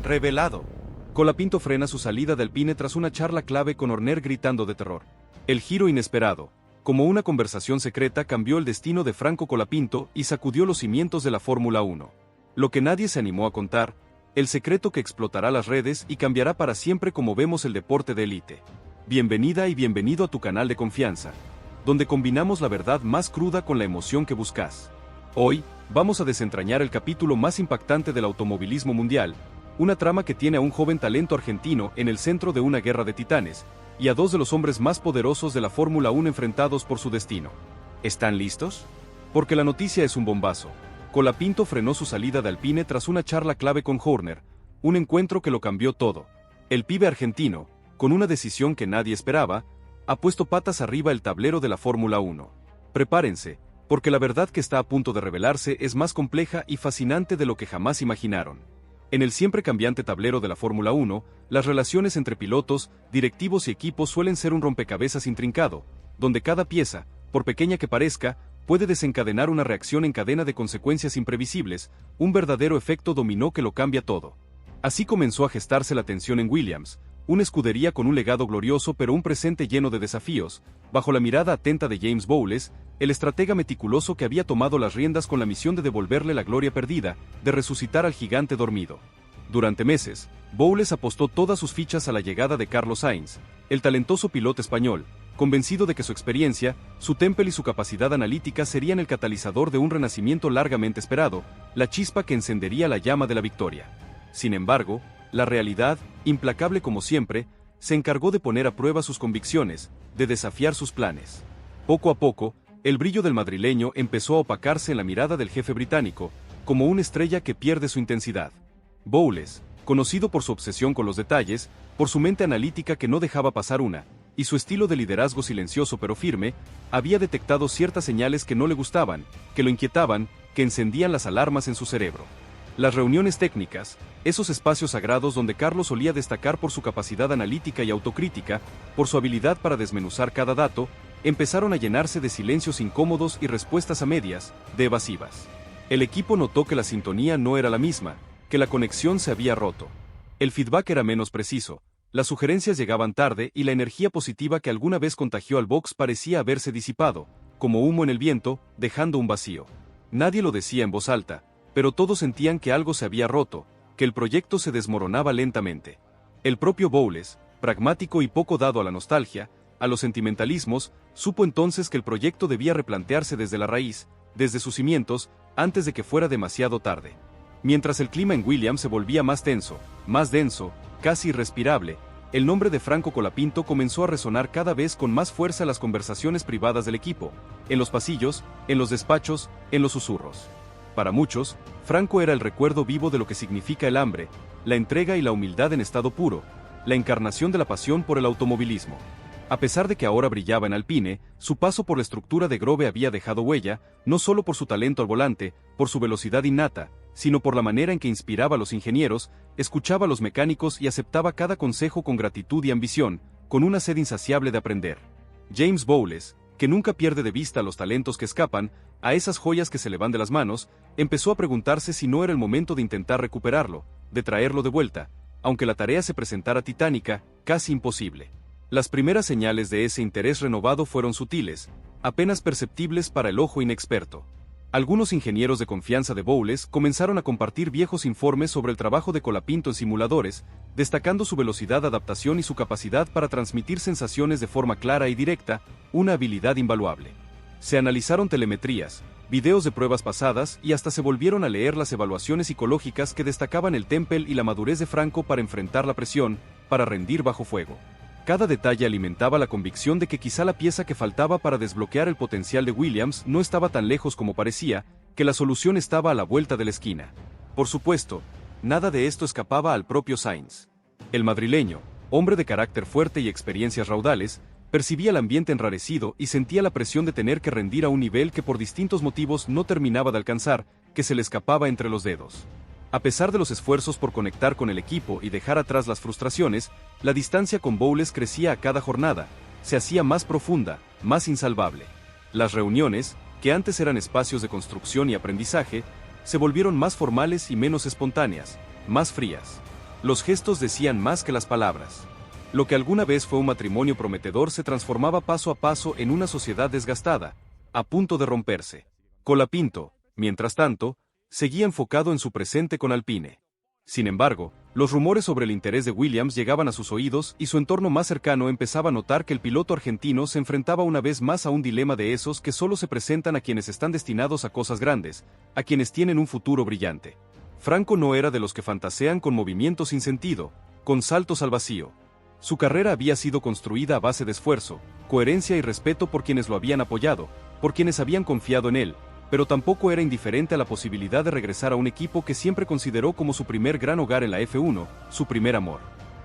Revelado. Colapinto frena su salida de Alpine tras una charla clave con Horner gritando de terror. El giro inesperado, como una conversación secreta, cambió el destino de Franco Colapinto y sacudió los cimientos de la Fórmula 1. Lo que nadie se animó a contar, el secreto que explotará las redes y cambiará para siempre como vemos el deporte de élite. Bienvenida y bienvenido a tu canal de confianza, donde combinamos la verdad más cruda con la emoción que buscas. Hoy, vamos a desentrañar el capítulo más impactante del automovilismo mundial, una trama que tiene a un joven talento argentino en el centro de una guerra de titanes, y a dos de los hombres más poderosos de la Fórmula 1 enfrentados por su destino. ¿Están listos? Porque la noticia es un bombazo. Colapinto frenó su salida de Alpine tras una charla clave con Horner, un encuentro que lo cambió todo. El pibe argentino, con una decisión que nadie esperaba, ha puesto patas arriba el tablero de la Fórmula 1. Prepárense, porque la verdad que está a punto de revelarse es más compleja y fascinante de lo que jamás imaginaron. En el siempre cambiante tablero de la Fórmula 1, las relaciones entre pilotos, directivos y equipos suelen ser un rompecabezas intrincado, donde cada pieza, por pequeña que parezca, puede desencadenar una reacción en cadena de consecuencias imprevisibles, un verdadero efecto dominó que lo cambia todo. Así comenzó a gestarse la tensión en Williams, una escudería con un legado glorioso pero un presente lleno de desafíos, bajo la mirada atenta de James Bowles, el estratega meticuloso que había tomado las riendas con la misión de devolverle la gloria perdida, de resucitar al gigante dormido. Durante meses, Bowles apostó todas sus fichas a la llegada de Carlos Sainz, el talentoso piloto español, convencido de que su experiencia, su temple y su capacidad analítica serían el catalizador de un renacimiento largamente esperado, la chispa que encendería la llama de la victoria. Sin embargo, la realidad, implacable como siempre, se encargó de poner a prueba sus convicciones, de desafiar sus planes. Poco a poco, el brillo del madrileño empezó a opacarse en la mirada del jefe británico, como una estrella que pierde su intensidad. Bowles, conocido por su obsesión con los detalles, por su mente analítica que no dejaba pasar una, y su estilo de liderazgo silencioso pero firme, había detectado ciertas señales que no le gustaban, que lo inquietaban, que encendían las alarmas en su cerebro. Las reuniones técnicas, esos espacios sagrados donde Carlos solía destacar por su capacidad analítica y autocrítica, por su habilidad para desmenuzar cada dato, empezaron a llenarse de silencios incómodos y respuestas a medias, de evasivas. El equipo notó que la sintonía no era la misma, que la conexión se había roto. El feedback era menos preciso, las sugerencias llegaban tarde y la energía positiva que alguna vez contagió al box parecía haberse disipado, como humo en el viento, dejando un vacío. Nadie lo decía en voz alta, pero todos sentían que algo se había roto, que el proyecto se desmoronaba lentamente. El propio Bowles, pragmático y poco dado a la nostalgia, a los sentimentalismos, supo entonces que el proyecto debía replantearse desde la raíz, desde sus cimientos, antes de que fuera demasiado tarde. Mientras el clima en Williams se volvía más tenso, más denso, casi irrespirable, el nombre de Franco Colapinto comenzó a resonar cada vez con más fuerza en las conversaciones privadas del equipo, en los pasillos, en los despachos, en los susurros. Para muchos, Franco era el recuerdo vivo de lo que significa el hambre, la entrega y la humildad en estado puro, la encarnación de la pasión por el automovilismo. A pesar de que ahora brillaba en Alpine, su paso por la estructura de Grove había dejado huella, no solo por su talento al volante, por su velocidad innata, sino por la manera en que inspiraba a los ingenieros, escuchaba a los mecánicos y aceptaba cada consejo con gratitud y ambición, con una sed insaciable de aprender. James Bowles, que nunca pierde de vista a los talentos que escapan, a esas joyas que se le van de las manos, empezó a preguntarse si no era el momento de intentar recuperarlo, de traerlo de vuelta, aunque la tarea se presentara titánica, casi imposible. Las primeras señales de ese interés renovado fueron sutiles, apenas perceptibles para el ojo inexperto. Algunos ingenieros de confianza de Bowles comenzaron a compartir viejos informes sobre el trabajo de Colapinto en simuladores, destacando su velocidad de adaptación y su capacidad para transmitir sensaciones de forma clara y directa, una habilidad invaluable. Se analizaron telemetrías, videos de pruebas pasadas y hasta se volvieron a leer las evaluaciones psicológicas que destacaban el temple y la madurez de Franco para enfrentar la presión, para rendir bajo fuego. Cada detalle alimentaba la convicción de que quizá la pieza que faltaba para desbloquear el potencial de Williams no estaba tan lejos como parecía, que la solución estaba a la vuelta de la esquina. Por supuesto, nada de esto escapaba al propio Sainz. El madrileño, hombre de carácter fuerte y experiencias raudales, percibía el ambiente enrarecido y sentía la presión de tener que rendir a un nivel que por distintos motivos no terminaba de alcanzar, que se le escapaba entre los dedos. A pesar de los esfuerzos por conectar con el equipo y dejar atrás las frustraciones, la distancia con Bowles crecía a cada jornada, se hacía más profunda, más insalvable. Las reuniones, que antes eran espacios de construcción y aprendizaje, se volvieron más formales y menos espontáneas, más frías. Los gestos decían más que las palabras. Lo que alguna vez fue un matrimonio prometedor se transformaba paso a paso en una sociedad desgastada, a punto de romperse. Colapinto, mientras tanto, seguía enfocado en su presente con Alpine. Sin embargo, los rumores sobre el interés de Williams llegaban a sus oídos y su entorno más cercano empezaba a notar que el piloto argentino se enfrentaba una vez más a un dilema de esos que solo se presentan a quienes están destinados a cosas grandes, a quienes tienen un futuro brillante. Franco no era de los que fantasean con movimientos sin sentido, con saltos al vacío. Su carrera había sido construida a base de esfuerzo, coherencia y respeto por quienes lo habían apoyado, por quienes habían confiado en él, pero tampoco era indiferente a la posibilidad de regresar a un equipo que siempre consideró como su primer gran hogar en la F1, su primer amor.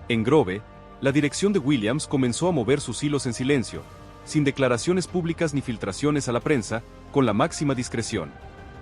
En Grove, la dirección de Williams comenzó a mover sus hilos en silencio, sin declaraciones públicas ni filtraciones a la prensa, con la máxima discreción.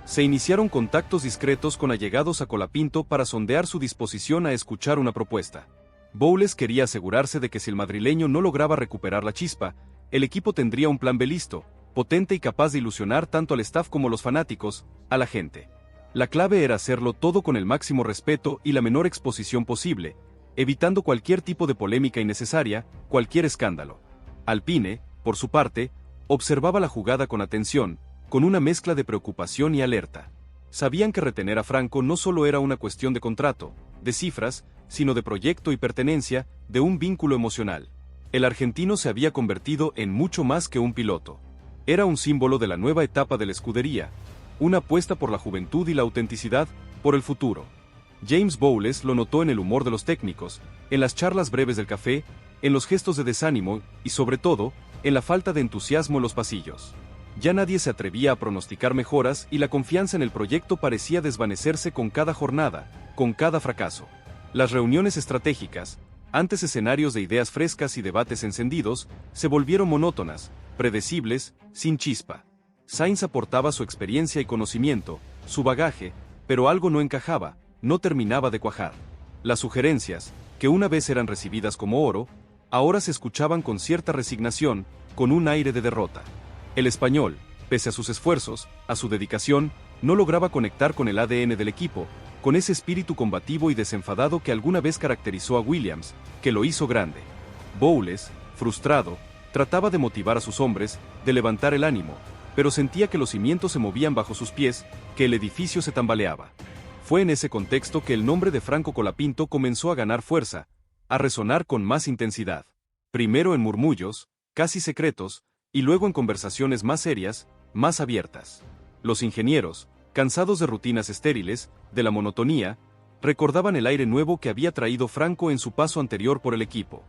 Se iniciaron contactos discretos con allegados a Colapinto para sondear su disposición a escuchar una propuesta. Bowles quería asegurarse de que si el madrileño no lograba recuperar la chispa, el equipo tendría un plan B listo, potente y capaz de ilusionar tanto al staff como a los fanáticos, a la gente. La clave era hacerlo todo con el máximo respeto y la menor exposición posible, evitando cualquier tipo de polémica innecesaria, cualquier escándalo. Alpine, por su parte, observaba la jugada con atención, con una mezcla de preocupación y alerta. Sabían que retener a Franco no solo era una cuestión de contrato, de cifras, sino de proyecto y pertenencia, de un vínculo emocional. El argentino se había convertido en mucho más que un piloto. Era un símbolo de la nueva etapa de la escudería, una apuesta por la juventud y la autenticidad, por el futuro. James Bowles lo notó en el humor de los técnicos, en las charlas breves del café, en los gestos de desánimo y, sobre todo, en la falta de entusiasmo en los pasillos. Ya nadie se atrevía a pronosticar mejoras y la confianza en el proyecto parecía desvanecerse con cada jornada, con cada fracaso. Las reuniones estratégicas, antes escenarios de ideas frescas y debates encendidos, se volvieron monótonas, predecibles, sin chispa. Sainz aportaba su experiencia y conocimiento, su bagaje, pero algo no encajaba, no terminaba de cuajar. Las sugerencias, que una vez eran recibidas como oro, ahora se escuchaban con cierta resignación, con un aire de derrota. El español, pese a sus esfuerzos, a su dedicación, no lograba conectar con el ADN del equipo, con ese espíritu combativo y desenfadado que alguna vez caracterizó a Williams, que lo hizo grande. Bowles, frustrado, trataba de motivar a sus hombres, de levantar el ánimo, pero sentía que los cimientos se movían bajo sus pies, que el edificio se tambaleaba. Fue en ese contexto que el nombre de Franco Colapinto comenzó a ganar fuerza, a resonar con más intensidad. Primero en murmullos, casi secretos, y luego en conversaciones más serias, más abiertas. Los ingenieros, cansados de rutinas estériles, de la monotonía, recordaban el aire nuevo que había traído Franco en su paso anterior por el equipo.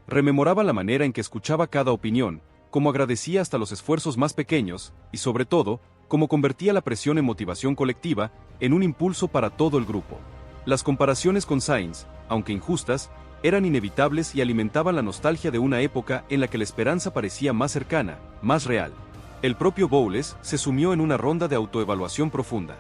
Rememoraban la manera en que escuchaba cada opinión, cómo agradecía hasta los esfuerzos más pequeños, y sobre todo, cómo convertía la presión en motivación colectiva, en un impulso para todo el grupo. Las comparaciones con Sainz, aunque injustas, eran inevitables y alimentaban la nostalgia de una época en la que la esperanza parecía más cercana, más real. El propio Bowles se sumió en una ronda de autoevaluación profunda.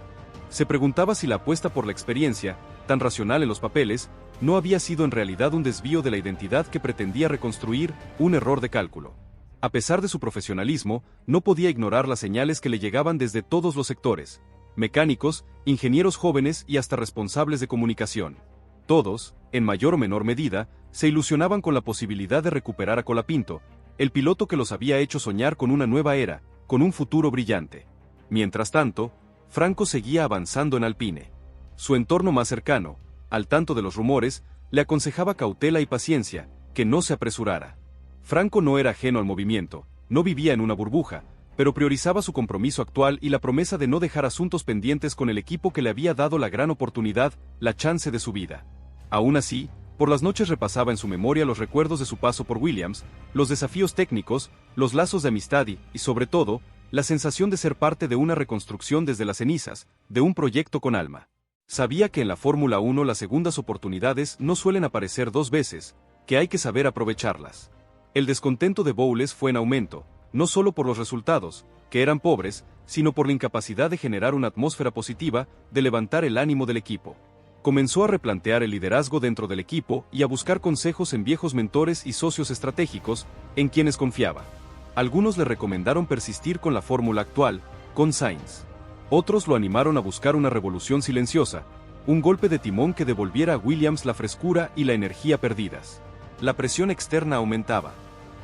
Se preguntaba si la apuesta por la experiencia, tan racional en los papeles, no había sido en realidad un desvío de la identidad que pretendía reconstruir, un error de cálculo. A pesar de su profesionalismo, no podía ignorar las señales que le llegaban desde todos los sectores: mecánicos, ingenieros jóvenes y hasta responsables de comunicación. Todos, en mayor o menor medida, se ilusionaban con la posibilidad de recuperar a Colapinto, el piloto que los había hecho soñar con una nueva era, con un futuro brillante. Mientras tanto, Franco seguía avanzando en Alpine. Su entorno más cercano, al tanto de los rumores, le aconsejaba cautela y paciencia, que no se apresurara. Franco no era ajeno al movimiento, no vivía en una burbuja, pero priorizaba su compromiso actual y la promesa de no dejar asuntos pendientes con el equipo que le había dado la gran oportunidad, la chance de su vida. Aún así, por las noches repasaba en su memoria los recuerdos de su paso por Williams, los desafíos técnicos, los lazos de amistad y, sobre todo, la sensación de ser parte de una reconstrucción desde las cenizas, de un proyecto con alma. Sabía que en la Fórmula 1 las segundas oportunidades no suelen aparecer dos veces, que hay que saber aprovecharlas. El descontento de Bowles fue en aumento, no solo por los resultados, que eran pobres, sino por la incapacidad de generar una atmósfera positiva, de levantar el ánimo del equipo. Comenzó a replantear el liderazgo dentro del equipo y a buscar consejos en viejos mentores y socios estratégicos, en quienes confiaba. Algunos le recomendaron persistir con la fórmula actual, con Sainz. Otros lo animaron a buscar una revolución silenciosa, un golpe de timón que devolviera a Williams la frescura y la energía perdidas. La presión externa aumentaba.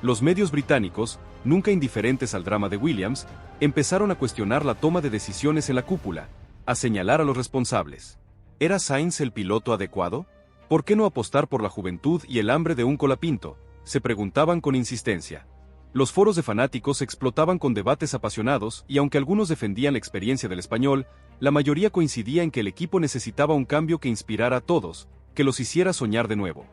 Los medios británicos, nunca indiferentes al drama de Williams, empezaron a cuestionar la toma de decisiones en la cúpula, a señalar a los responsables. ¿Era Sainz el piloto adecuado? ¿Por qué no apostar por la juventud y el hambre de un Colapinto?, se preguntaban con insistencia. Los foros de fanáticos explotaban con debates apasionados y aunque algunos defendían la experiencia del español, la mayoría coincidía en que el equipo necesitaba un cambio que inspirara a todos, que los hiciera soñar de nuevo.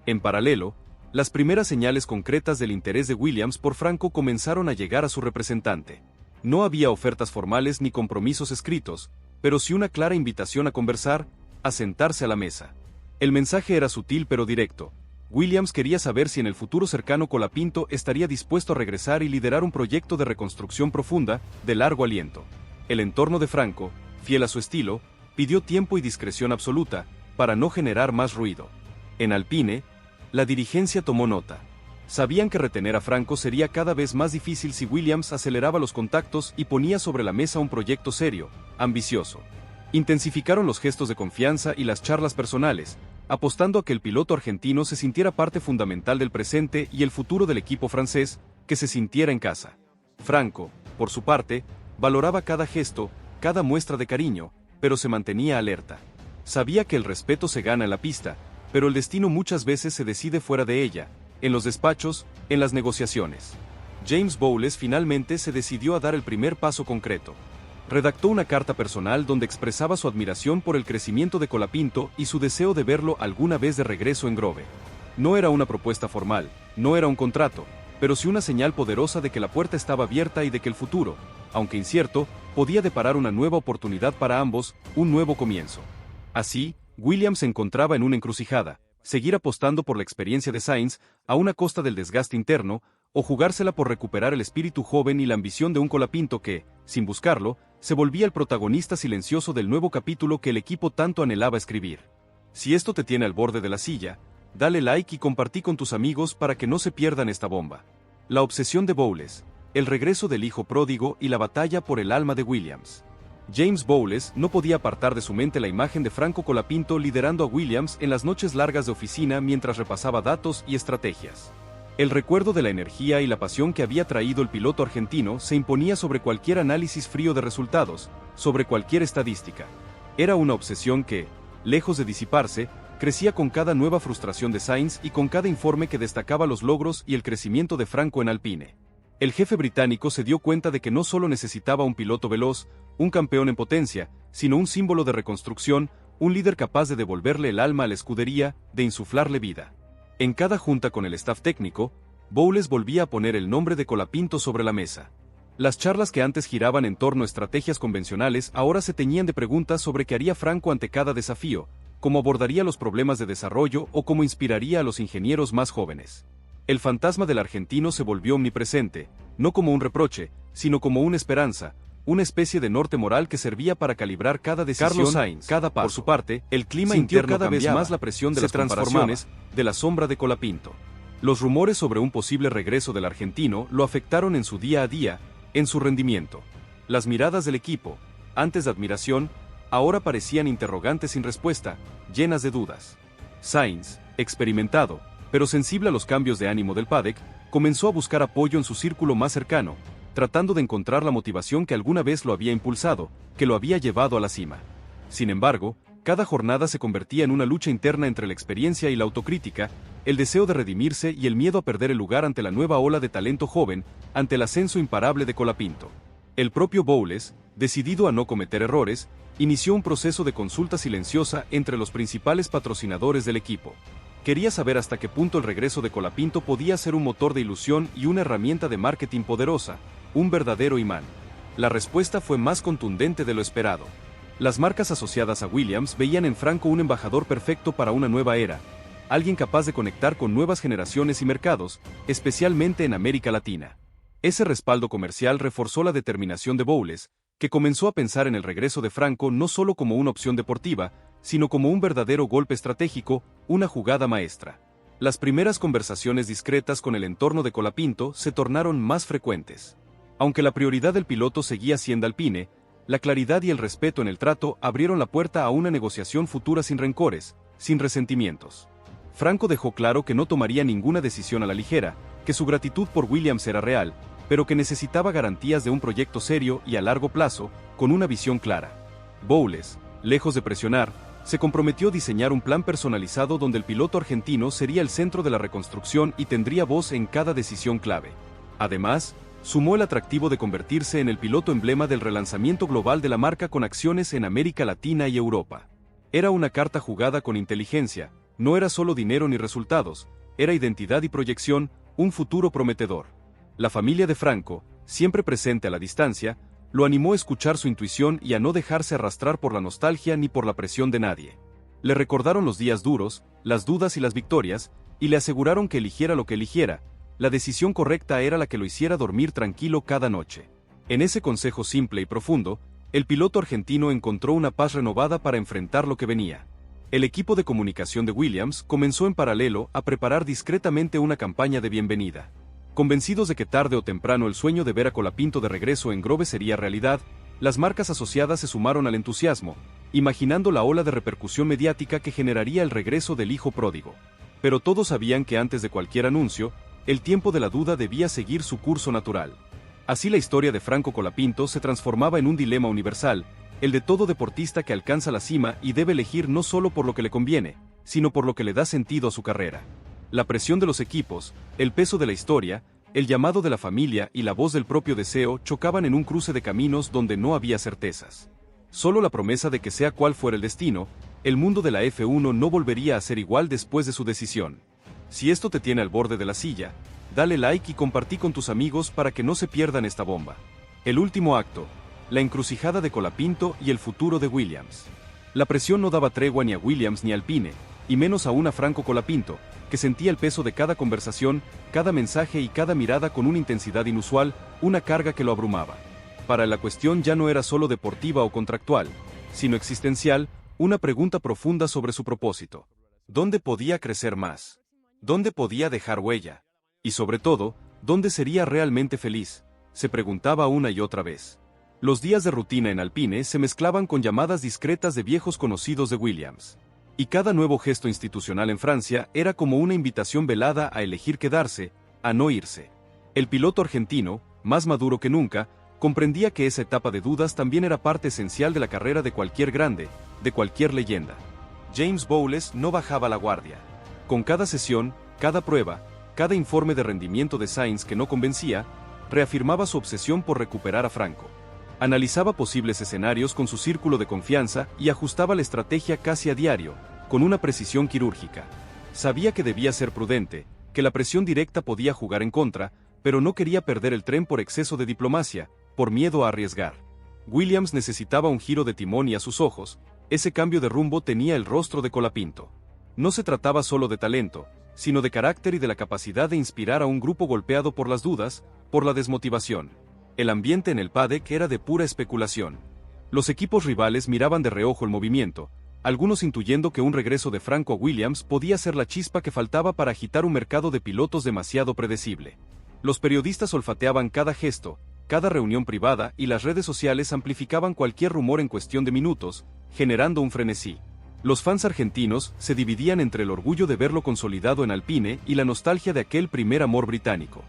En paralelo, las primeras señales concretas del interés de Williams por Franco comenzaron a llegar a su representante. No había ofertas formales ni compromisos escritos, pero sí una clara invitación a conversar, a sentarse a la mesa. El mensaje era sutil pero directo. Williams quería saber si en el futuro cercano Colapinto estaría dispuesto a regresar y liderar un proyecto de reconstrucción profunda, de largo aliento. El entorno de Franco, fiel a su estilo, pidió tiempo y discreción absoluta, para no generar más ruido. En Alpine, la dirigencia tomó nota. Sabían que retener a Franco sería cada vez más difícil si Williams aceleraba los contactos y ponía sobre la mesa un proyecto serio, ambicioso. Intensificaron los gestos de confianza y las charlas personales, apostando a que el piloto argentino se sintiera parte fundamental del presente y el futuro del equipo francés, que se sintiera en casa. Franco, por su parte, valoraba cada gesto, cada muestra de cariño, pero se mantenía alerta. Sabía que el respeto se gana en la pista, pero el destino muchas veces se decide fuera de ella, en los despachos, en las negociaciones. James Bowles finalmente se decidió a dar el primer paso concreto. Redactó una carta personal donde expresaba su admiración por el crecimiento de Colapinto y su deseo de verlo alguna vez de regreso en Grove. No era una propuesta formal, no era un contrato, pero sí una señal poderosa de que la puerta estaba abierta y de que el futuro, aunque incierto, podía deparar una nueva oportunidad para ambos, un nuevo comienzo. Así, Williams se encontraba en una encrucijada: seguir apostando por la experiencia de Sainz, a una costa del desgaste interno, o jugársela por recuperar el espíritu joven y la ambición de un Colapinto que, sin buscarlo, se volvía el protagonista silencioso del nuevo capítulo que el equipo tanto anhelaba escribir. Si esto te tiene al borde de la silla, dale like y compartí con tus amigos para que no se pierdan esta bomba. La obsesión de Bowles, el regreso del hijo pródigo y la batalla por el alma de Williams. James Bowles no podía apartar de su mente la imagen de Franco Colapinto liderando a Williams en las noches largas de oficina mientras repasaba datos y estrategias. El recuerdo de la energía y la pasión que había traído el piloto argentino se imponía sobre cualquier análisis frío de resultados, sobre cualquier estadística. Era una obsesión que, lejos de disiparse, crecía con cada nueva frustración de Sainz y con cada informe que destacaba los logros y el crecimiento de Franco en Alpine. El jefe británico se dio cuenta de que no solo necesitaba un piloto veloz, un campeón en potencia, sino un símbolo de reconstrucción, un líder capaz de devolverle el alma a la escudería, de insuflarle vida. En cada junta con el staff técnico, Bowles volvía a poner el nombre de Colapinto sobre la mesa. Las charlas que antes giraban en torno a estrategias convencionales ahora se teñían de preguntas sobre qué haría Franco ante cada desafío, cómo abordaría los problemas de desarrollo o cómo inspiraría a los ingenieros más jóvenes. El fantasma del argentino se volvió omnipresente, no como un reproche, sino como una esperanza, una especie de norte moral que servía para calibrar cada decisión, Carlos Sainz, cada paso. Por su parte, el clima sintió interno cada vez cambiaba, más la presión de se las transformaba, comparaciones, de la sombra de Colapinto. Los rumores sobre un posible regreso del argentino lo afectaron en su día a día, en su rendimiento. Las miradas del equipo, antes de admiración, ahora parecían interrogantes sin respuesta, llenas de dudas. Sainz, experimentado, pero sensible a los cambios de ánimo del paddock, comenzó a buscar apoyo en su círculo más cercano, tratando de encontrar la motivación que alguna vez lo había impulsado, que lo había llevado a la cima. Sin embargo, cada jornada se convertía en una lucha interna entre la experiencia y la autocrítica, el deseo de redimirse y el miedo a perder el lugar ante la nueva ola de talento joven, ante el ascenso imparable de Colapinto. El propio Bowles, decidido a no cometer errores, inició un proceso de consulta silenciosa entre los principales patrocinadores del equipo. Quería saber hasta qué punto el regreso de Colapinto podía ser un motor de ilusión y una herramienta de marketing poderosa, un verdadero imán. La respuesta fue más contundente de lo esperado. Las marcas asociadas a Williams veían en Franco un embajador perfecto para una nueva era, alguien capaz de conectar con nuevas generaciones y mercados, especialmente en América Latina. Ese respaldo comercial reforzó la determinación de Bowles, que comenzó a pensar en el regreso de Franco no solo como una opción deportiva, sino como un verdadero golpe estratégico, una jugada maestra. Las primeras conversaciones discretas con el entorno de Colapinto se tornaron más frecuentes. Aunque la prioridad del piloto seguía siendo Alpine, La claridad y el respeto en el trato abrieron la puerta a una negociación futura sin rencores, sin resentimientos. Franco dejó claro que no tomaría ninguna decisión a la ligera, que su gratitud por Williams era real, pero que necesitaba garantías de un proyecto serio y a largo plazo, con una visión clara. Bowles, lejos de presionar, se comprometió a diseñar un plan personalizado donde el piloto argentino sería el centro de la reconstrucción y tendría voz en cada decisión clave. Además, sumó el atractivo de convertirse en el piloto emblema del relanzamiento global de la marca con acciones en América Latina y Europa. Era una carta jugada con inteligencia, no era solo dinero ni resultados, era identidad y proyección, un futuro prometedor. La familia de Franco, siempre presente a la distancia, lo animó a escuchar su intuición y a no dejarse arrastrar por la nostalgia ni por la presión de nadie. Le recordaron los días duros, las dudas y las victorias, y le aseguraron que eligiera lo que eligiera, la decisión correcta era la que lo hiciera dormir tranquilo cada noche. En ese consejo simple y profundo, el piloto argentino encontró una paz renovada para enfrentar lo que venía. El equipo de comunicación de Williams comenzó en paralelo a preparar discretamente una campaña de bienvenida. Convencidos de que tarde o temprano el sueño de ver a Colapinto de regreso en Grove sería realidad, las marcas asociadas se sumaron al entusiasmo, imaginando la ola de repercusión mediática que generaría el regreso del hijo pródigo. Pero todos sabían que antes de cualquier anuncio, el tiempo de la duda debía seguir su curso natural. Así la historia de Franco Colapinto se transformaba en un dilema universal, el de todo deportista que alcanza la cima y debe elegir no solo por lo que le conviene, sino por lo que le da sentido a su carrera. La presión de los equipos, el peso de la historia, el llamado de la familia y la voz del propio deseo chocaban en un cruce de caminos donde no había certezas. Solo la promesa de que sea cual fuera el destino, el mundo de la F1 no volvería a ser igual después de su decisión. Si esto te tiene al borde de la silla, dale like y compartí con tus amigos para que no se pierdan esta bomba. El último acto, la encrucijada de Colapinto y el futuro de Williams. La presión no daba tregua ni a Williams ni a Alpine, y menos aún a Franco Colapinto, que sentía el peso de cada conversación, cada mensaje y cada mirada con una intensidad inusual, una carga que lo abrumaba. Para él la cuestión ya no era solo deportiva o contractual, sino existencial, una pregunta profunda sobre su propósito. ¿Dónde podía crecer más? ¿Dónde podía dejar huella? Y sobre todo, ¿dónde sería realmente feliz? Se preguntaba una y otra vez. Los días de rutina en Alpine se mezclaban con llamadas discretas de viejos conocidos de Williams. Y cada nuevo gesto institucional en Francia era como una invitación velada a elegir quedarse, a no irse. El piloto argentino, más maduro que nunca, comprendía que esa etapa de dudas también era parte esencial de la carrera de cualquier grande, de cualquier leyenda. James Bowles no bajaba la guardia. Con cada sesión, cada prueba, cada informe de rendimiento de Sainz que no convencía, reafirmaba su obsesión por recuperar a Franco. Analizaba posibles escenarios con su círculo de confianza y ajustaba la estrategia casi a diario, con una precisión quirúrgica. Sabía que debía ser prudente, que la presión directa podía jugar en contra, pero no quería perder el tren por exceso de diplomacia, por miedo a arriesgar. Williams necesitaba un giro de timón y a sus ojos, ese cambio de rumbo tenía el rostro de Colapinto. No se trataba solo de talento, sino de carácter y de la capacidad de inspirar a un grupo golpeado por las dudas, por la desmotivación. El ambiente en el paddock era de pura especulación. Los equipos rivales miraban de reojo el movimiento, algunos intuyendo que un regreso de Franco a Williams podía ser la chispa que faltaba para agitar un mercado de pilotos demasiado predecible. Los periodistas olfateaban cada gesto, cada reunión privada y las redes sociales amplificaban cualquier rumor en cuestión de minutos, generando un frenesí. Los fans argentinos se dividían entre el orgullo de verlo consolidado en Alpine y la nostalgia de aquel primer amor británico.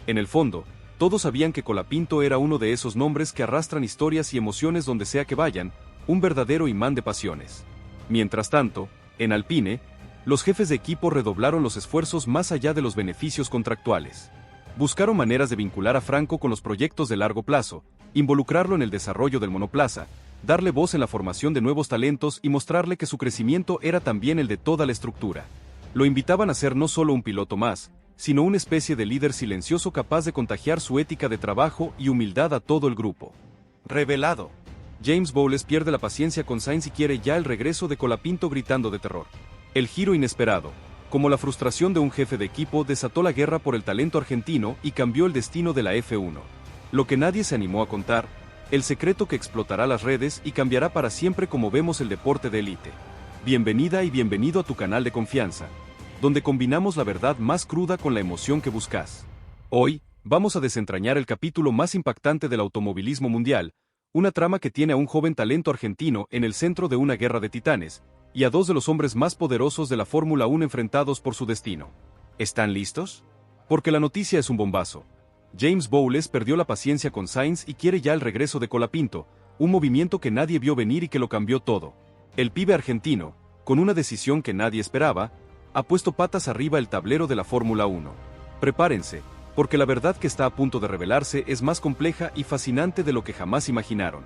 En el fondo, todos sabían que Colapinto era uno de esos nombres que arrastran historias y emociones donde sea que vayan, un verdadero imán de pasiones. Mientras tanto, en Alpine, los jefes de equipo redoblaron los esfuerzos más allá de los beneficios contractuales. Buscaron maneras de vincular a Franco con los proyectos de largo plazo, involucrarlo en el desarrollo del monoplaza, darle voz en la formación de nuevos talentos y mostrarle que su crecimiento era también el de toda la estructura. Lo invitaban a ser no solo un piloto más, sino una especie de líder silencioso capaz de contagiar su ética de trabajo y humildad a todo el grupo. Revelado. James Bowles pierde la paciencia con Sainz y quiere ya el regreso de Colapinto gritando de terror. El giro inesperado, como la frustración de un jefe de equipo, desató la guerra por el talento argentino y cambió el destino de la F1. Lo que nadie se animó a contar, el secreto que explotará las redes y cambiará para siempre como vemos el deporte de élite. Bienvenida y bienvenido a tu canal de confianza, donde combinamos la verdad más cruda con la emoción que buscas. Hoy, vamos a desentrañar el capítulo más impactante del automovilismo mundial, Una trama que tiene a un joven talento argentino en el centro de una guerra de titanes, y a dos de los hombres más poderosos de la Fórmula 1 enfrentados por su destino. ¿Están listos? Porque la noticia es un bombazo. James Bowles perdió la paciencia con Sainz y quiere ya el regreso de Colapinto, un movimiento que nadie vio venir y que lo cambió todo. El pibe argentino, con una decisión que nadie esperaba, ha puesto patas arriba el tablero de la Fórmula 1. Prepárense, porque la verdad que está a punto de revelarse es más compleja y fascinante de lo que jamás imaginaron.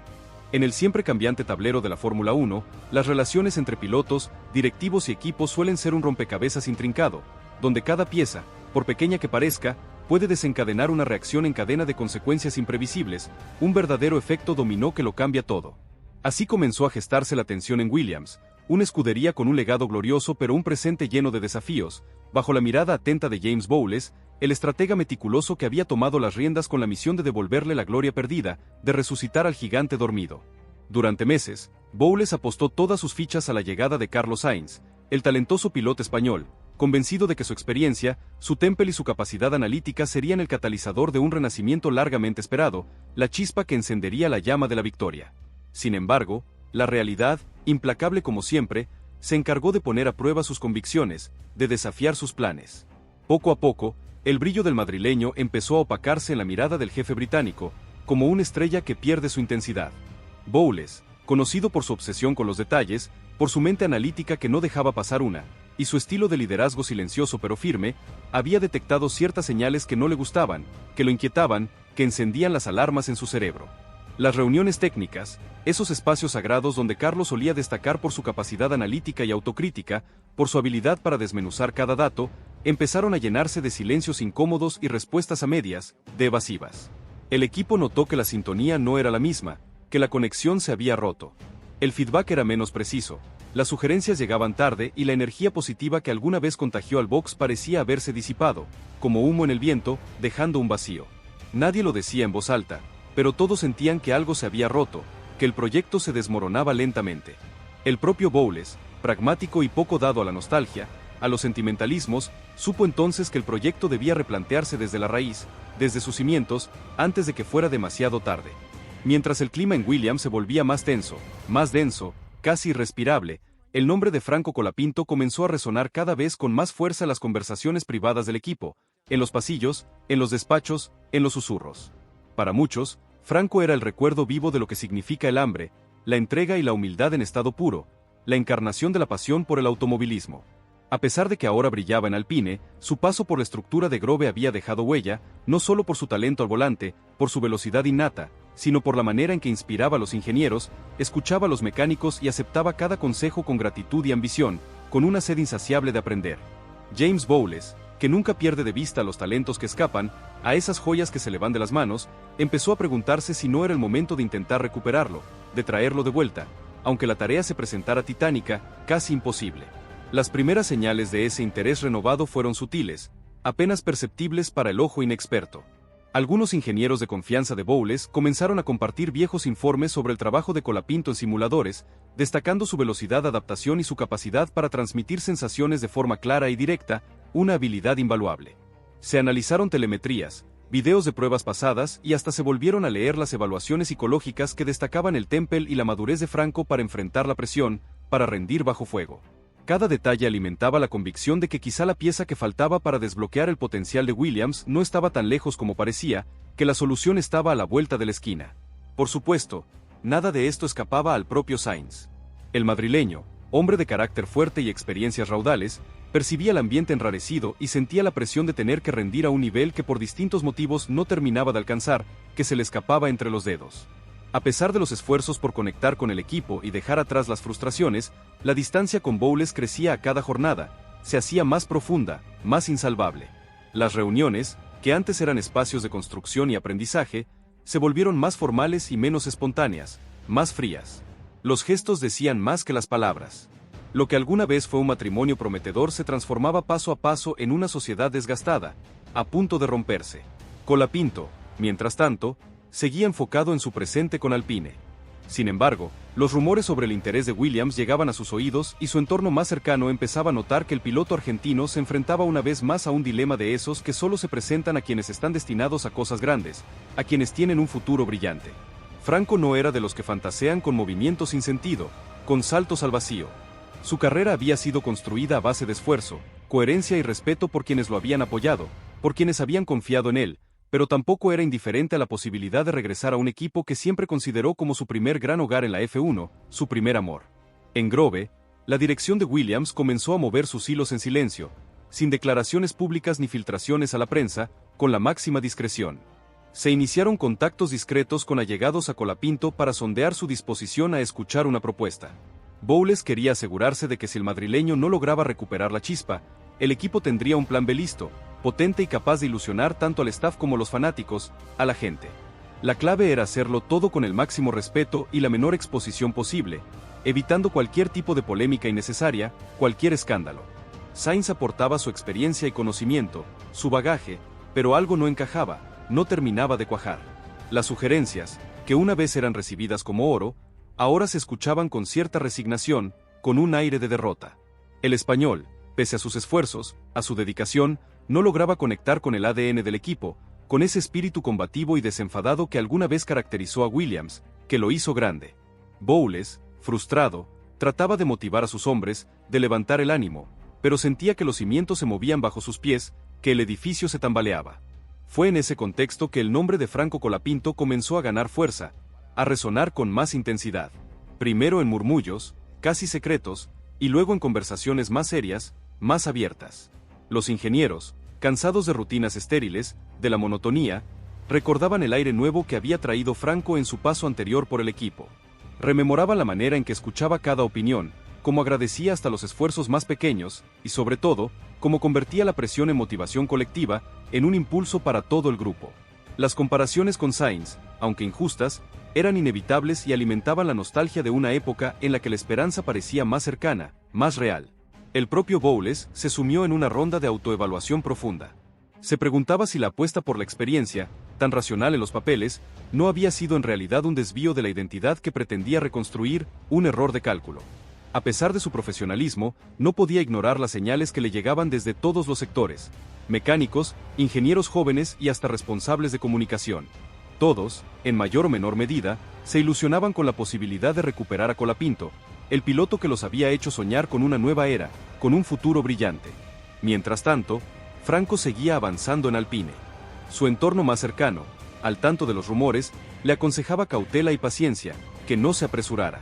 En el siempre cambiante tablero de la Fórmula 1, las relaciones entre pilotos, directivos y equipos suelen ser un rompecabezas intrincado, donde cada pieza, por pequeña que parezca, puede desencadenar una reacción en cadena de consecuencias imprevisibles, un verdadero efecto dominó que lo cambia todo. Así comenzó a gestarse la tensión en Williams, una escudería con un legado glorioso pero un presente lleno de desafíos, bajo la mirada atenta de James Bowles, el estratega meticuloso que había tomado las riendas con la misión de devolverle la gloria perdida, de resucitar al gigante dormido. Durante meses, Bowles apostó todas sus fichas a la llegada de Carlos Sainz, el talentoso piloto español, convencido de que su experiencia, su temple y su capacidad analítica serían el catalizador de un renacimiento largamente esperado, la chispa que encendería la llama de la victoria. Sin embargo, la realidad, implacable como siempre, se encargó de poner a prueba sus convicciones, de desafiar sus planes. Poco a poco, el brillo del madrileño empezó a opacarse en la mirada del jefe británico, como una estrella que pierde su intensidad. Bowles, conocido por su obsesión con los detalles, por su mente analítica que no dejaba pasar una, y su estilo de liderazgo silencioso pero firme, había detectado ciertas señales que no le gustaban, que lo inquietaban, que encendían las alarmas en su cerebro. Las reuniones técnicas, esos espacios sagrados donde Carlos solía destacar por su capacidad analítica y autocrítica, por su habilidad para desmenuzar cada dato, empezaron a llenarse de silencios incómodos y respuestas a medias, de evasivas. El equipo notó que la sintonía no era la misma, que la conexión se había roto. El feedback era menos preciso, las sugerencias llegaban tarde y la energía positiva que alguna vez contagió al box parecía haberse disipado, como humo en el viento, dejando un vacío. Nadie lo decía en voz alta, pero todos sentían que algo se había roto, que el proyecto se desmoronaba lentamente. El propio Bowles, pragmático y poco dado a la nostalgia, a los sentimentalismos, supo entonces que el proyecto debía replantearse desde la raíz, desde sus cimientos, antes de que fuera demasiado tarde. Mientras el clima en Williams se volvía más tenso, más denso, casi irrespirable, el nombre de Franco Colapinto comenzó a resonar cada vez con más fuerza en las conversaciones privadas del equipo, en los pasillos, en los despachos, en los susurros. Para muchos, Franco era el recuerdo vivo de lo que significa el hambre, la entrega y la humildad en estado puro, la encarnación de la pasión por el automovilismo. A pesar de que ahora brillaba en Alpine, su paso por la estructura de Grove había dejado huella, no solo por su talento al volante, por su velocidad innata, sino por la manera en que inspiraba a los ingenieros, escuchaba a los mecánicos y aceptaba cada consejo con gratitud y ambición, con una sed insaciable de aprender. James Bowles, que nunca pierde de vista a los talentos que escapan, a esas joyas que se le van de las manos, empezó a preguntarse si no era el momento de intentar recuperarlo, de traerlo de vuelta, aunque la tarea se presentara titánica, casi imposible. Las primeras señales de ese interés renovado fueron sutiles, apenas perceptibles para el ojo inexperto. Algunos ingenieros de confianza de Bowles comenzaron a compartir viejos informes sobre el trabajo de Colapinto en simuladores, destacando su velocidad de adaptación y su capacidad para transmitir sensaciones de forma clara y directa, una habilidad invaluable. Se analizaron telemetrías, videos de pruebas pasadas y hasta se volvieron a leer las evaluaciones psicológicas que destacaban el temple y la madurez de Franco para enfrentar la presión, para rendir bajo fuego. Cada detalle alimentaba la convicción de que quizá la pieza que faltaba para desbloquear el potencial de Williams no estaba tan lejos como parecía, que la solución estaba a la vuelta de la esquina. Por supuesto, nada de esto escapaba al propio Sainz. El madrileño, hombre de carácter fuerte y experiencias raudales, percibía el ambiente enrarecido y sentía la presión de tener que rendir a un nivel que por distintos motivos no terminaba de alcanzar, que se le escapaba entre los dedos. A pesar de los esfuerzos por conectar con el equipo y dejar atrás las frustraciones, la distancia con Bowles crecía a cada jornada, se hacía más profunda, más insalvable. Las reuniones, que antes eran espacios de construcción y aprendizaje, se volvieron más formales y menos espontáneas, más frías. Los gestos decían más que las palabras. Lo que alguna vez fue un matrimonio prometedor se transformaba paso a paso en una sociedad desgastada, a punto de romperse. Colapinto, mientras tanto, seguía enfocado en su presente con Alpine. Sin embargo, los rumores sobre el interés de Williams llegaban a sus oídos y su entorno más cercano empezaba a notar que el piloto argentino se enfrentaba una vez más a un dilema de esos que solo se presentan a quienes están destinados a cosas grandes, a quienes tienen un futuro brillante. Franco no era de los que fantasean con movimientos sin sentido, con saltos al vacío. Su carrera había sido construida a base de esfuerzo, coherencia y respeto por quienes lo habían apoyado, por quienes habían confiado en él, pero tampoco era indiferente a la posibilidad de regresar a un equipo que siempre consideró como su primer gran hogar en la F1, su primer amor. En Grove, la dirección de Williams comenzó a mover sus hilos en silencio, sin declaraciones públicas ni filtraciones a la prensa, con la máxima discreción. Se iniciaron contactos discretos con allegados a Colapinto para sondear su disposición a escuchar una propuesta. Bowles quería asegurarse de que si el madrileño no lograba recuperar la chispa, el equipo tendría un plan B listo, potente y capaz de ilusionar tanto al staff como a los fanáticos, a la gente. La clave era hacerlo todo con el máximo respeto y la menor exposición posible, evitando cualquier tipo de polémica innecesaria, cualquier escándalo. Sainz aportaba su experiencia y conocimiento, su bagaje, pero algo no encajaba, no terminaba de cuajar. Las sugerencias, que una vez eran recibidas como oro, ahora se escuchaban con cierta resignación, con un aire de derrota. El español, pese a sus esfuerzos, a su dedicación, no lograba conectar con el ADN del equipo, con ese espíritu combativo y desenfadado que alguna vez caracterizó a Williams, que lo hizo grande. Bowles, frustrado, trataba de motivar a sus hombres, de levantar el ánimo, pero sentía que los cimientos se movían bajo sus pies, que el edificio se tambaleaba. Fue en ese contexto que el nombre de Franco Colapinto comenzó a ganar fuerza, a resonar con más intensidad. Primero en murmullos, casi secretos, y luego en conversaciones más serias, más abiertas. Los ingenieros, cansados de rutinas estériles, de la monotonía, recordaban el aire nuevo que había traído Franco en su paso anterior por el equipo. Rememoraban la manera en que escuchaba cada opinión, cómo agradecía hasta los esfuerzos más pequeños, y sobre todo, cómo convertía la presión en motivación colectiva, en un impulso para todo el grupo. Las comparaciones con Sainz, aunque injustas, eran inevitables y alimentaban la nostalgia de una época en la que la esperanza parecía más cercana, más real. El propio Bowles se sumió en una ronda de autoevaluación profunda. Se preguntaba si la apuesta por la experiencia, tan racional en los papeles, no había sido en realidad un desvío de la identidad que pretendía reconstruir, un error de cálculo. A pesar de su profesionalismo, no podía ignorar las señales que le llegaban desde todos los sectores: mecánicos, ingenieros jóvenes y hasta responsables de comunicación. Todos, en mayor o menor medida, se ilusionaban con la posibilidad de recuperar a Colapinto, el piloto que los había hecho soñar con una nueva era, con un futuro brillante. Mientras tanto, Franco seguía avanzando en Alpine. Su entorno más cercano, al tanto de los rumores, le aconsejaba cautela y paciencia, que no se apresurara.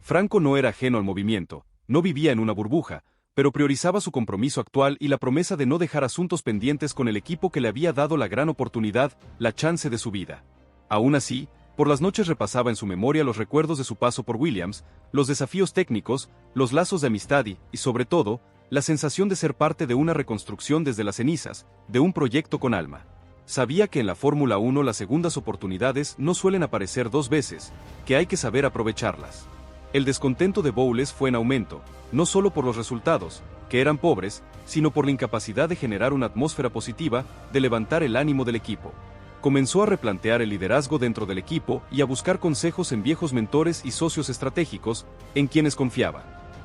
Franco no era ajeno al movimiento, no vivía en una burbuja, pero priorizaba su compromiso actual y la promesa de no dejar asuntos pendientes con el equipo que le había dado la gran oportunidad, la chance de su vida. Aún así, por las noches repasaba en su memoria los recuerdos de su paso por Williams, los desafíos técnicos, los lazos de amistad y, sobre todo, la sensación de ser parte de una reconstrucción desde las cenizas, de un proyecto con alma. Sabía que en la Fórmula 1 las segundas oportunidades no suelen aparecer dos veces, que hay que saber aprovecharlas. El descontento de Bowles fue en aumento, no solo por los resultados, que eran pobres, sino por la incapacidad de generar una atmósfera positiva, de levantar el ánimo del equipo. Comenzó a replantear el liderazgo dentro del equipo y a buscar consejos en viejos mentores y socios estratégicos, en quienes confiaba.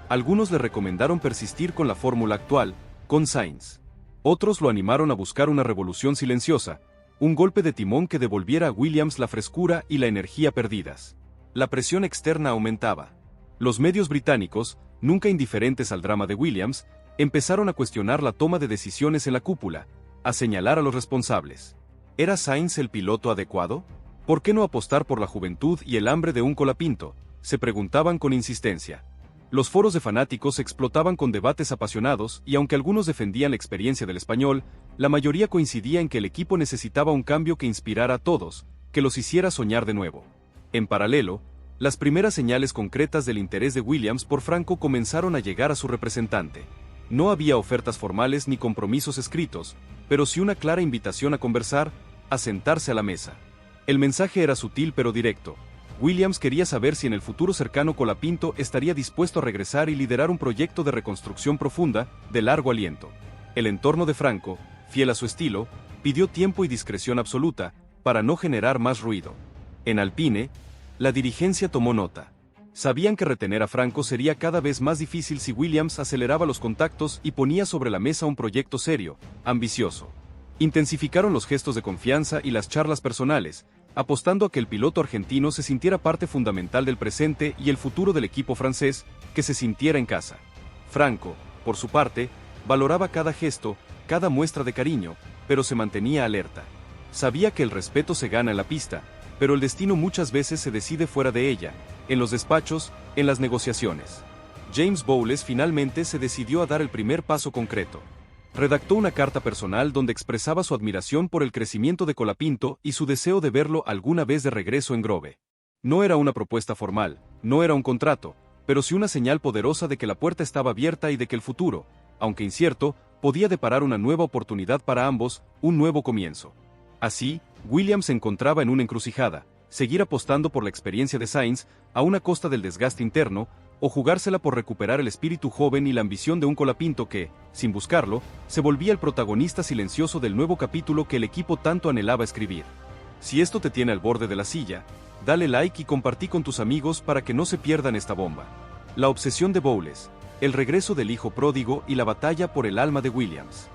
Algunos le recomendaron persistir con la fórmula actual, con Sainz. Otros lo animaron a buscar una revolución silenciosa, un golpe de timón que devolviera a Williams la frescura y la energía perdidas. La presión externa aumentaba. Los medios británicos, nunca indiferentes al drama de Williams, empezaron a cuestionar la toma de decisiones en la cúpula, a señalar a los responsables. ¿Era Sainz el piloto adecuado? ¿Por qué no apostar por la juventud y el hambre de un Colapinto?, se preguntaban con insistencia. Los foros de fanáticos explotaban con debates apasionados y aunque algunos defendían la experiencia del español, la mayoría coincidía en que el equipo necesitaba un cambio que inspirara a todos, que los hiciera soñar de nuevo. En paralelo, las primeras señales concretas del interés de Williams por Franco comenzaron a llegar a su representante. No había ofertas formales ni compromisos escritos, pero sí una clara invitación a conversar, a sentarse a la mesa. El mensaje era sutil pero directo. Williams quería saber si en el futuro cercano Colapinto estaría dispuesto a regresar y liderar un proyecto de reconstrucción profunda, de largo aliento. El entorno de Franco, fiel a su estilo, pidió tiempo y discreción absoluta, para no generar más ruido. En Alpine, la dirigencia tomó nota. Sabían que retener a Franco sería cada vez más difícil si Williams aceleraba los contactos y ponía sobre la mesa un proyecto serio, ambicioso. Intensificaron los gestos de confianza y las charlas personales, apostando a que el piloto argentino se sintiera parte fundamental del presente y el futuro del equipo francés, que se sintiera en casa. Franco, por su parte, valoraba cada gesto, cada muestra de cariño, pero se mantenía alerta. Sabía que el respeto se gana en la pista, pero el destino muchas veces se decide fuera de ella, en los despachos, en las negociaciones. James Bowles finalmente se decidió a dar el primer paso concreto. Redactó una carta personal donde expresaba su admiración por el crecimiento de Colapinto y su deseo de verlo alguna vez de regreso en Grove. No era una propuesta formal, no era un contrato, pero sí una señal poderosa de que la puerta estaba abierta y de que el futuro, aunque incierto, podía deparar una nueva oportunidad para ambos, un nuevo comienzo. Así, Williams se encontraba en una encrucijada: seguir apostando por la experiencia de Sainz, a una costa del desgaste interno, o jugársela por recuperar el espíritu joven y la ambición de un Colapinto que, sin buscarlo, se volvía el protagonista silencioso del nuevo capítulo que el equipo tanto anhelaba escribir. Si esto te tiene al borde de la silla, dale like y compartí con tus amigos para que no se pierdan esta bomba. La obsesión de Bowles, el regreso del hijo pródigo y la batalla por el alma de Williams.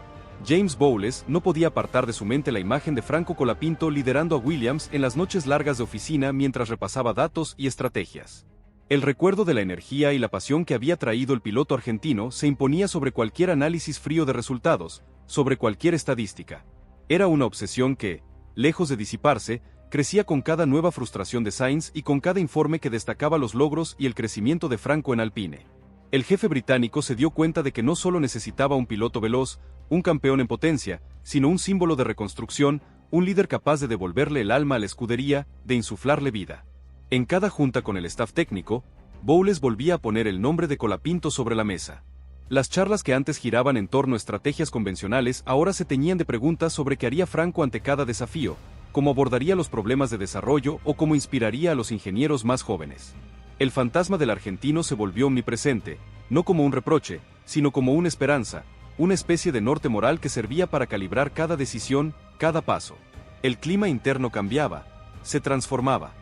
James Bowles no podía apartar de su mente la imagen de Franco Colapinto liderando a Williams en las noches largas de oficina mientras repasaba datos y estrategias. El recuerdo de la energía y la pasión que había traído el piloto argentino se imponía sobre cualquier análisis frío de resultados, sobre cualquier estadística. Era una obsesión que, lejos de disiparse, crecía con cada nueva frustración de Sainz y con cada informe que destacaba los logros y el crecimiento de Franco en Alpine. El jefe británico se dio cuenta de que no solo necesitaba un piloto veloz, un campeón en potencia, sino un símbolo de reconstrucción, un líder capaz de devolverle el alma a la escudería, de insuflarle vida. En cada junta con el staff técnico, Bowles volvía a poner el nombre de Colapinto sobre la mesa. Las charlas que antes giraban en torno a estrategias convencionales ahora se teñían de preguntas sobre qué haría Franco ante cada desafío, cómo abordaría los problemas de desarrollo o cómo inspiraría a los ingenieros más jóvenes. El fantasma del argentino se volvió omnipresente, no como un reproche, sino como una esperanza, una especie de norte moral que servía para calibrar cada decisión, cada paso. El clima interno cambiaba, se transformaba.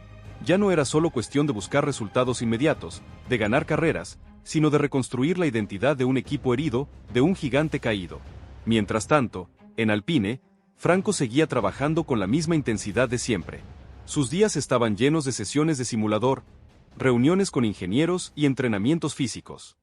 Ya no era solo cuestión de buscar resultados inmediatos, de ganar carreras, sino de reconstruir la identidad de un equipo herido, de un gigante caído. Mientras tanto, en Alpine, Franco seguía trabajando con la misma intensidad de siempre. Sus días estaban llenos de sesiones de simulador, reuniones con ingenieros y entrenamientos físicos.